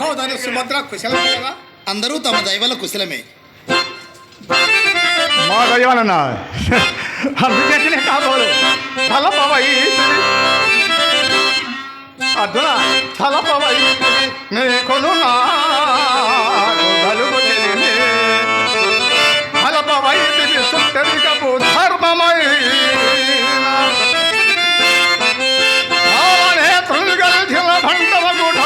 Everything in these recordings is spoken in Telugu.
సహోదరి సుభద్ర కుశలమే కదా? అందరూ తమ దైవల కుశలమే. మా దైవాలన్నా అందుచేతనే కాబోలు తలపవై అర్జున తలపవై నీకును నలుగు తెలియని తలపవై సుట్టరికపు ధర్మమై తృగల్చిన భండవ గుఢ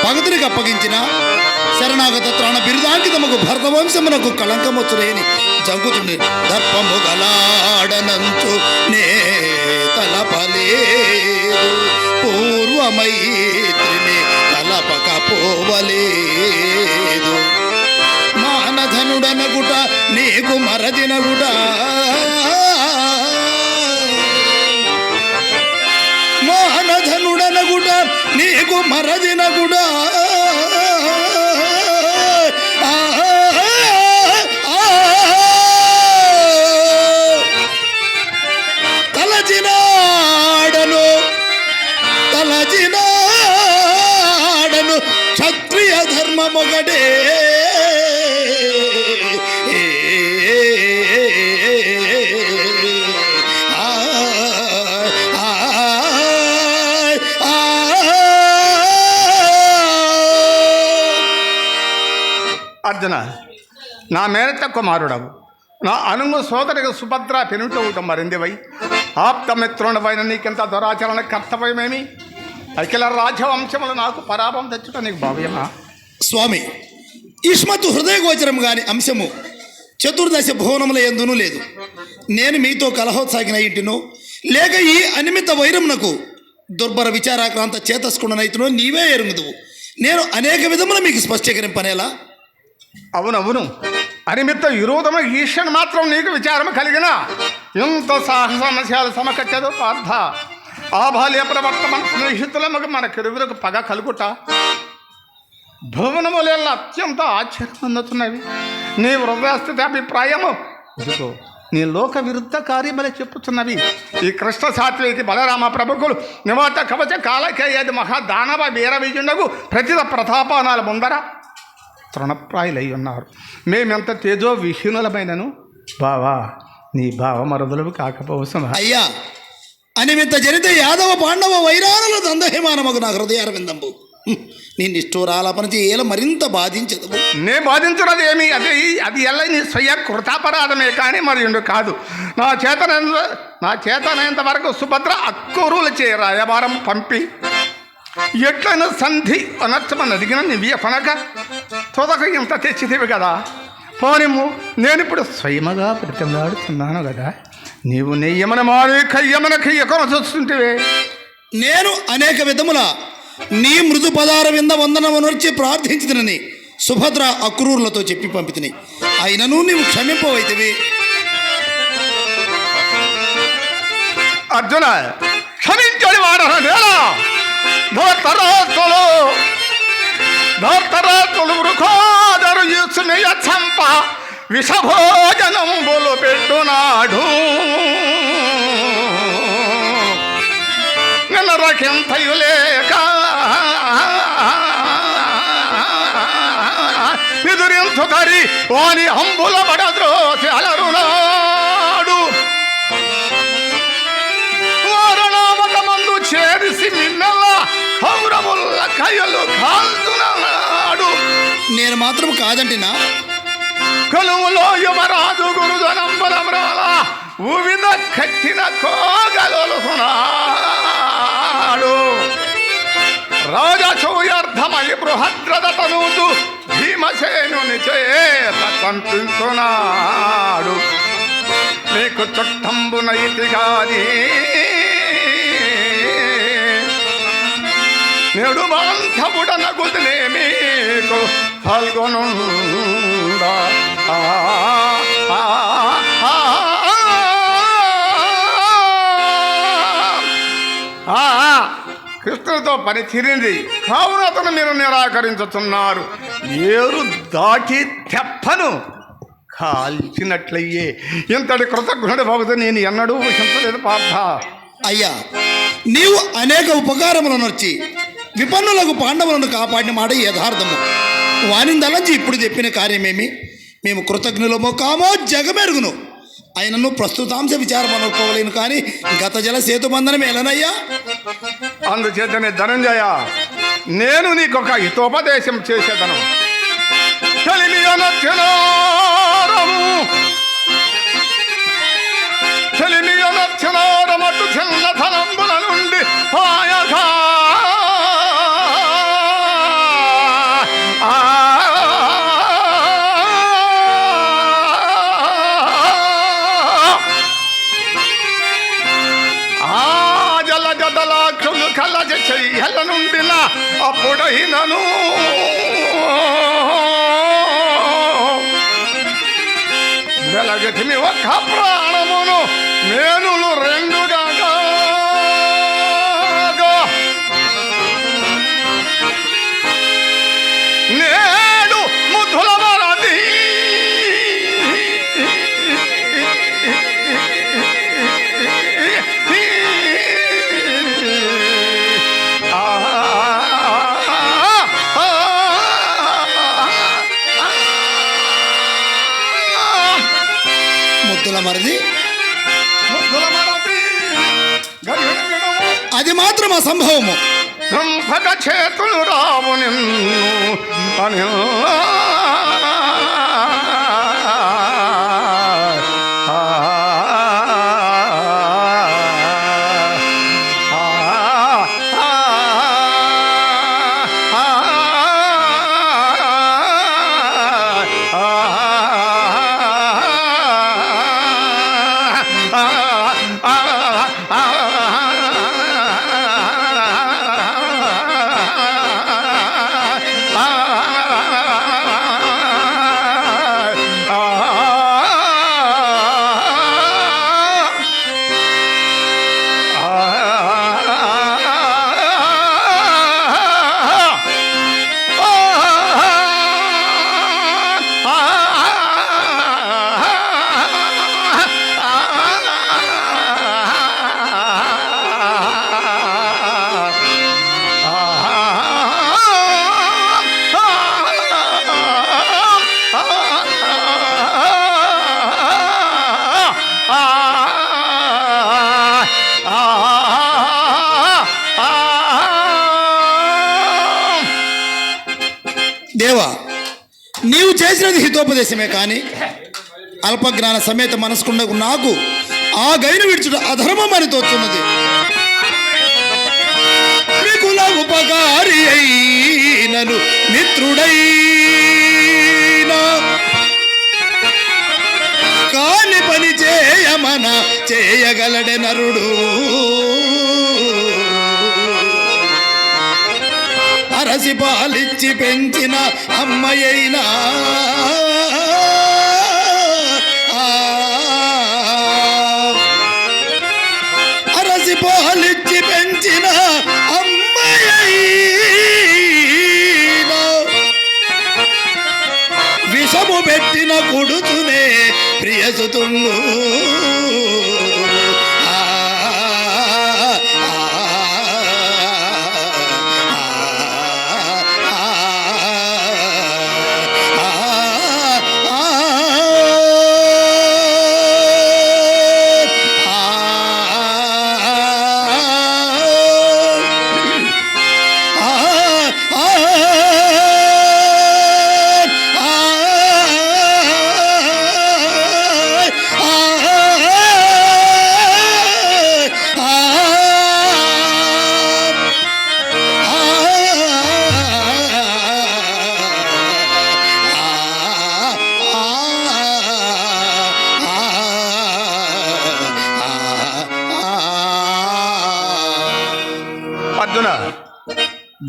భగతునికి అప్పగించిన శరణాగత త్రాణ బిరుదాంకితముకు భరతవంశమునకు కళంకమొచ్చులేని జంకుతుండే దర్పము గలాడనంచు నే తలపలేదు పూర్వమైత్రిని తలపకపోవలేదు మానధనుడనగుట నీకు మరదినగుట మానధనుడనగుట నీకు మరదినగుట తలచినాడను క్షత్రియ ధర్మమొకటే అర్జున, నా మేనత్త కుమారుడవు, నా అనుంగు సోదరికి సుభద్ర పెనుటవుట మరిందివై ఆప్తమిత్రుడవైన నీకింత దురాచరణ కర్తవ్యమేమి? అఖిల రాజ్యవంశములు నాకు పరాభం తెచ్చుట నీకు భావ్యమా? స్వామి, ఇష్మతు హృదయగోచరం గాని అంశము చతుర్దశ భువనముల యందునూ లేదు. నేను మీతో కలహోత్సాగిన ఇంటినో లేక ఈ అనిమిత వైరమునకు దుర్భర విచారాక్రాంత చేతస్కుడనైతునో నీవే ఎరుగుదువు. నేను అనేక విధముల మీకు స్పష్టీకరింపనేలా? అవునవును, అనిమిత్త విరోధము ఈశ్వరుని మాత్రం నీకు విచారము కలిగిన ఎంత సాహసమశాలు సమకచ్చదు పార్థ. ఆ బాల్య ప్రవర్తన స్నేహితులకు మన కెరువులకు పగ కలుగుట భువనములేళ్ళ అత్యంత ఆశ్చర్యం అందుతున్నవి. నీ హృదయస్థితి అభిప్రాయము ఇదిగో నీ లోక విరుద్ధ కార్యములే చెప్పుతున్నవి. ఈ కృష్ణ సాత్వికి బలరామ ప్రభుకులు నివాత కవచ కాలకేయది మహాదానవ వీర విజయుండగు ప్రతిద ప్రతాపానాల ముందర తృణప్రాయులై ఉన్నారు. మేమెంత తేజో విహీనులమైనను బావా నీ భావ మరుదులు కాకపోవసం. అయ్యా, అనిమిత్త జరిత యాదవ పాండవ వైరానుల దందహిమానమగు నా హృదయారవిందంబు నీ నిష్ఠూరాలపనచి ఏల మరింత బాధించదు. నే బాధించున్నది ఏమి, అది ఎల్ల నీ స్వయ కృతాపరాధమే కానీ మరి కాదు. నా చేతనంత వరకు సుభద్ర అక్కూరులు చే రాయబారం పంపి ఎట్లైనా సంధి అనర్థమని అడిగిన నివ్య కొనక తొదక ఇంత తెచ్చితివి కదా. పోనిము, నేను ఇప్పుడు స్వయముగా ప్రతిమాడుతున్నాను కదా. నీవు నెయ్యమన మారి కయ్యమన కయ్యకొని చూస్తుంటివే. నేను అనేక విధముల నీ మృదు పదార వింద వందనమునర్చి ప్రార్థించుతునని సుభద్ర అక్రూరులతో చెప్పి పంపితిని. అయినను నీవు క్షమింపవైతివి. అర్జున, క్షమించడి వాడరా వృఖోదరు యుసుమయ చంప విషభోజనంబులు పెట్టునాడు. నిలరకింతయులేక నిదురించుతరి వాని అంబుల పడద్రోసి అలరునాడు. వారణామకమందు చేరిసి మిన్నెల కౌరవుల కయ్యలు కాల్చున్నాడు. నేను మాత్రం కాదంటినా కొలువులో యువరాజు గురుజనంబలమ్రాల ఉవిద కట్టిన కోగలుసునాడు. రాజసూయార్థమై బృహద్రథతనూతు భీమసేనుని చేత పంపిస్తున్నాడు. నీకు చుట్టంబునైతి గాని నేడు బాంధవుడనగుదిలే మీకు పాల్గొనుండా. కృష్ణుడితో పని తీరింది కావున అతను మీరు నిరాకరించుతున్నారు. ఏరు దాటి తెప్పను కాల్చినట్లయ్యే ఇంతటి కృతజ్ఞుడి భక్తు నేను ఎన్నడూ ఊహించలేదు పార్థ. అయ్యా, నీవు అనేక ఉపకారములను వచ్చి విపన్నులకు పాండవులను కాపాడిన మాట యథార్థము. వానిందలంచి ఇప్పుడు చెప్పిన కార్యమేమి మేము కృతజ్ఞులమో కామో జగమెరుగును. ఆయనను ప్రస్తుతాంశ విచారం అనుకోలేను కానీ గత జల సేతుబంధనం ఎలనయ్యా. అందుచేతనే ధనంజయ, నేను నీకొక హితోపదేశం చేసేదను. చెలిమియనచ్చనారమటు చిన్న ధనంబుల నుండి పాయగా కలజ చెయ్యల నుండిన అప్పుడైనను వెలగతిమి ఒక్క ప్రాణమును మేనులు రెండుగా నేడు ముద్దుల మరది మరిది అది మాత్రం అసంభవము. బ్రహ్మక చేతులు రావు నిన్ను అని చేసినది హితోపదేశమే కానీ అల్పజ్ఞాన సమేత మనసుకుండకు నాకు ఆ గైను విడుచుట అధర్మం అని తోచున్నది. మిగుల ఉపకారి అయినను మిత్రుడైనా కాని పని చేయమన చేయగలడే నరుడు. అరసి పాలిచ్చి పెంచిన అమ్మయైనా అరసి పాలిచ్చి పెంచిన అమ్మయైనా విషము పెట్టిన కొడుతునే ప్రియసుతుండు. అర్జున,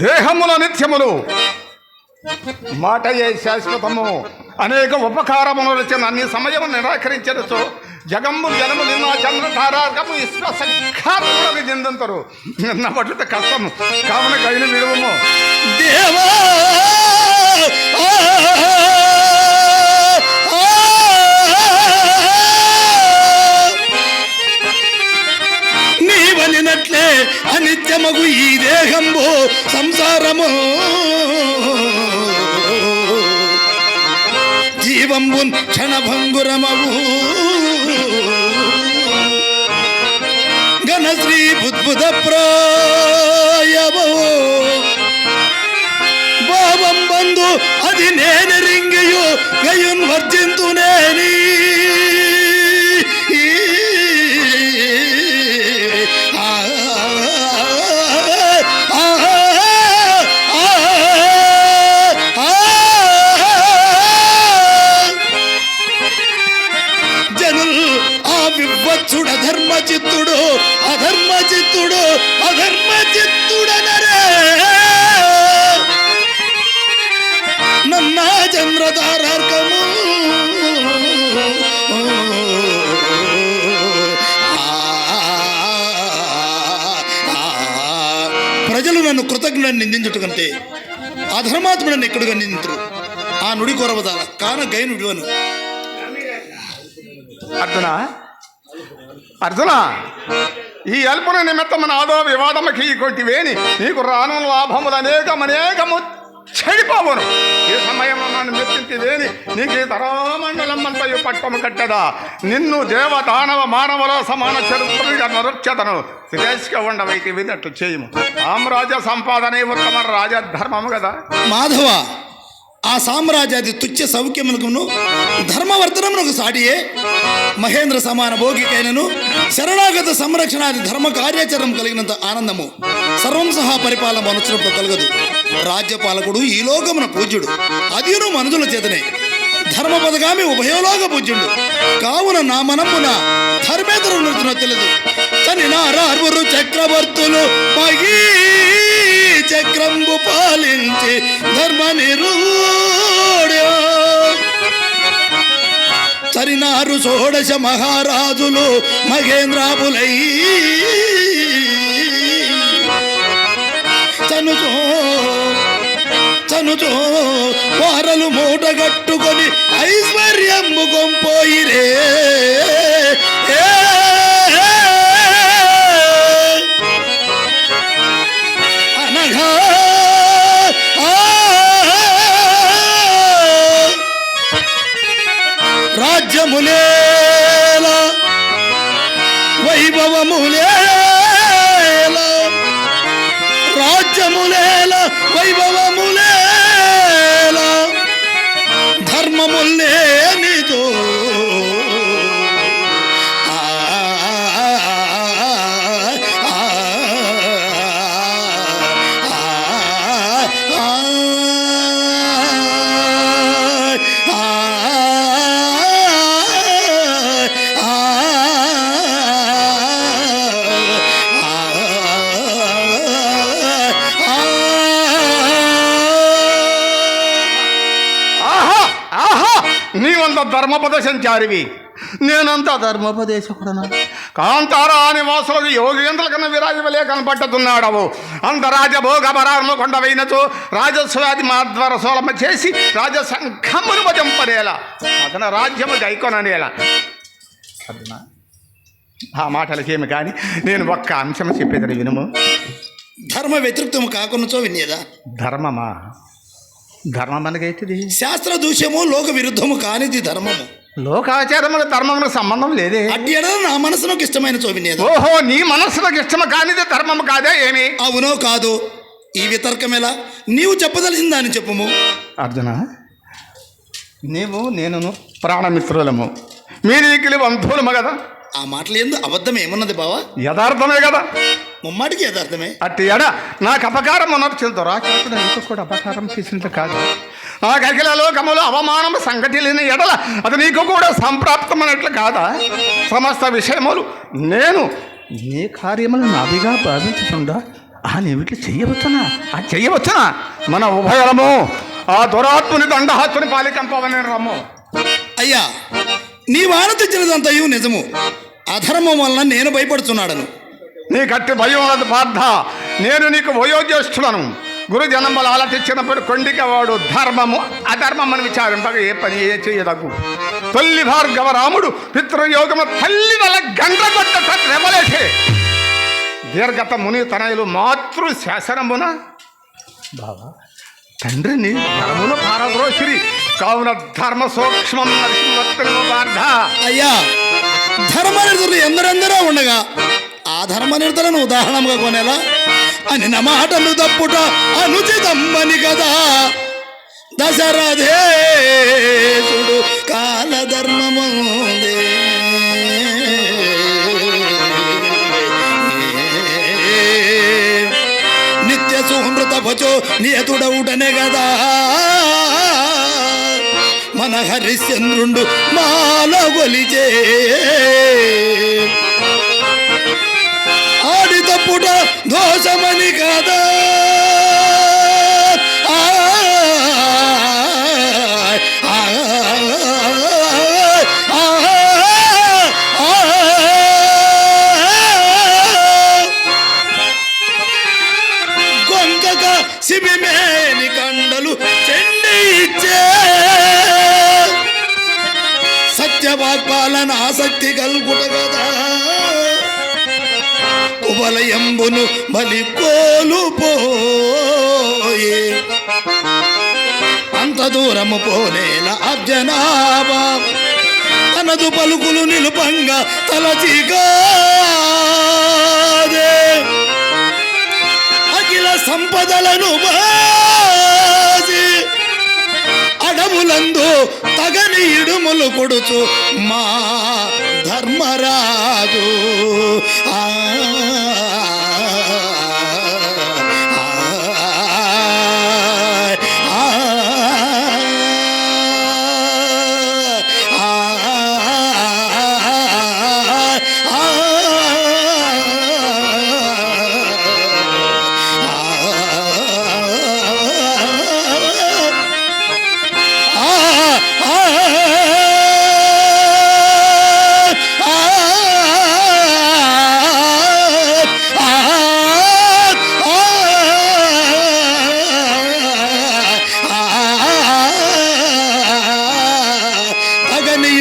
దేహముల నిత్యములు మాటయే శాశ్వతము. అనేక ఉపకారములు వచ్చిన అన్ని సమయము నిరాకరించవచ్చు. జగమ్ము జనము నిన్న చంద్రధారాకము విశ్వసఖాత్మని చెందంతరు నిన్న పట్టుట కష్టము కావున గైన విడువము. దేవా నీవనినట్లే అనిత్యమగు ఈ దేహంబు సంసారము జీవంబు క్షణభంగురమవు ఘనశ్రీ బుద్బుద ప్రాయము భావం బంధు అది నేను రింగియు గయున్ వర్జింతునేని అధర్మ చిత్తుడు అధర్మ చిత్తుడు అధర్మ చిత్తుడనరే నన్నా చంద్రతారార్కము ప్రజలు నన్ను కృతజ్ఞులను నిందించుట కంటే అధర్మాత్ముడని ఎక్కడుగా నిందించరు. ఆ నుడి కొరవదాల కాన గైను విడువను. అర్జున, ఈ అల్పుల నిమిత్తము నాదో వివాదముకి కొట్టివేని నీకు రాను లాభములు అనేకము చెడిపోవును. ఈ సమయంలో నన్ను మెచ్చింటివేని నీకు ఈ తరామండలమంతయు పట్టము కట్టదా. నిన్ను దేవ దానవ మానవుల సమాన చరిత్రగా నరుచ్చతను శ్రేష్గా ఉండవైతే విన్నట్టు చేయము. సామ్రాజ్య సంపాదనే ఉత్తమ రాజధర్మము కదా. మాధవ, ఆ సామ్రాజ్యాది తుచ్చ సౌఖ్యమునకును ధర్మవర్ధనమునకు సాటియే మహేంద్ర సమాన భోగికైనను శరణాగత సంరక్షణాది ధర్మ కార్యాచరణం కలిగినంత ఆనందము సర్వం సహా పరిపాలన అనుచినప్పుడు కలగదు. రాజ్యపాలకుడు ఈ లోకమున పూజ్యుడు, అదియును మనుజుల చేతనే ధర్మ పదగామి ఉభయలోక పూజ్యుడు. కావున నా మనమున ధర్మేతరం నృత్యం తెలియదు. తని నారార్వురు చక్రవర్తులు మగీ చక్రంబు పాలించి ధర్మ నిరూఢ్య సరినారు షోడశ మహారాజులు మహేంద్రాపులై చనుచో వారలు మూటగట్టుకొని ఐశ్వర్యంబు కొంపోయిరే. అనగా రాజ్యములేలా వైభవములేలా రాజ్యములేలా వైభవములేలా ధర్మ ధర్మోపదేశంచారివి, నేనంతా ధర్మోపదేశకుడను. కాంతారా నివాసులకు యోగేంద్రుల కన్నా విరాజవలే కనపట్టుతున్నాడవు. అంత రాజభోగ పరారము కొండవైనచో రాజస్వాది మాధ్వర సోలమ చేసి రాజసంఘమును భజంపనేలా అతన రాజ్యము గైకొననేలా. అర్జున, ఆ మాటలకేమి కానీ నేను ఒక్క అంశం చెప్పేది వినుము. ధర్మ వ్యతిరేక్తము కాకున్నచో వినేదా? ధర్మమా? ధర్మం అనగైతుంది శాస్త్ర దూష్యము లోక విరుద్ధము కానిది ధర్మము. లోకాచారముల ధర్మములకు సంబంధం లేదే. అట్టి ఎడల నా మనసునకు ఇష్టమైన చో వినేదా? ఓహో, నీ మనస్సులకు ఇష్టము కానిది ధర్మము కాదే ఏమి? అవునో కాదు ఈ వితర్కం ఎలా? నీవు చెప్పదలసిన దాన్ని చెప్పుము. అర్జున, నేను ప్రాణమిత్రులము, మీరికిలి బంధువులము కదా. ఆ మాటలు ఎందు అబద్ధం ఏమున్నది బావా? యథార్థమే కదా. ముమ్మాటికి యథార్థమే. అట్టి ఎడ నాకు అపకారం ఉన్నప్పుడు రాకపోతే నీకు కూడా అపకారం చేసినట్టు కాదు. నాకు అఖిల లోకములు అవమానం సంగతి లేని ఎడల అది నీకు కూడా సంప్రాప్తమైనట్లు కాదా? సమస్త విషయములు నేను నీ కార్యములు నాదిగా భావించుతుండా నీవిట్లు చెయ్యవచ్చునా? చెయ్యవచ్చునా? మన ఉభయలము ఆ దురాత్ముని దండహత్తుని పాలికంపవని రమ్ము. అయ్యా, నీ వాన తెచ్చినదంతయు నిజము. అధర్మం వలన నేను భయపడుతున్నాడను. నీ కట్టి భయం అన్నది పార్థ. నేను నీకు వయోజ్యేష్ఠులను. గురుజనంబలు ఆలటించినప్పుడు కొండిక వాడు ధర్మము అధర్మం అని విచారింపక ఏ పని చేయదగు. తొల్లి భార్గవ రాముడు పితృయోగము తల్లి వల్ల గండ్రగొట్ట రెవలేసే దీర్ఘత ముని తనయులు మాతృ శాసనమున బాబా తండ్రిని ధర్మమును పారద్రోసిరి కావున ధర్మ సూక్ష్మం పార్థ. అయ్యా, ధర్మనిర్ధులు ఎందరెందరో ఉండగా ఆ ధర్మనిర్ధులను ఉదాహరణగా కొనేలా అని నా మాటలు తప్పుట అనుచితమ్మని కదా. దశరథేశుడు కాలధర్మముందే నిత్య సుహృత భచో నియతుడవుటనే కదా. మన హరిశ్చంద్రుండు మాల గొలిచే ఆడి తప్పుట దోషమని కదా. గొంగక శిబిమేని కండలు చెండి ఇచ్చే సత్యవాగ్పాలన ఆసక్తి కల్గుట కదా. కువలయంబును బలి కోలుపోయే అంత దూరము పోనేల అర్జనాభా తనదు పలుకులు నిలుపంగా తలచిగాదే అఖిల సంపదలను బాసి అడవులందు తగని ఇడుములు కొడుచు మా ధర్మరాజు.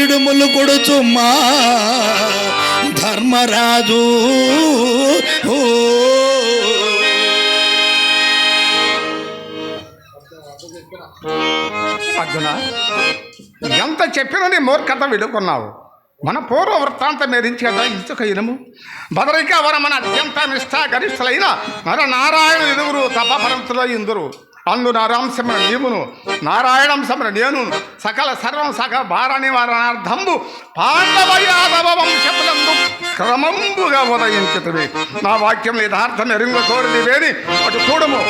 ఇడుములు కొడుచు మా ధర్మరాజు. అర్జున, ఎంత చెప్పినా నీ మూర్ఖత విడుకున్నావు. మన పూర్వ వృత్తాంతం మేరించి కదా ఇసుక ఇనుము బదరిక వరమన అత్యంత నిష్ఠా గరిష్ఠులైన నర నారాయణ ఇరువురు తపపరంతులో ఇందురు. అందు నారాంశమున నీవును నారాయణంశమున నేను సకల సర్వం సకల భారాని వారణార్థంబు పాండవ యాదవ వంశములందు క్రమంబుగా ఉదయించితివి. నా వాక్యం యథార్థం ఎరుంగ కోరిది వేని అటు చూడము.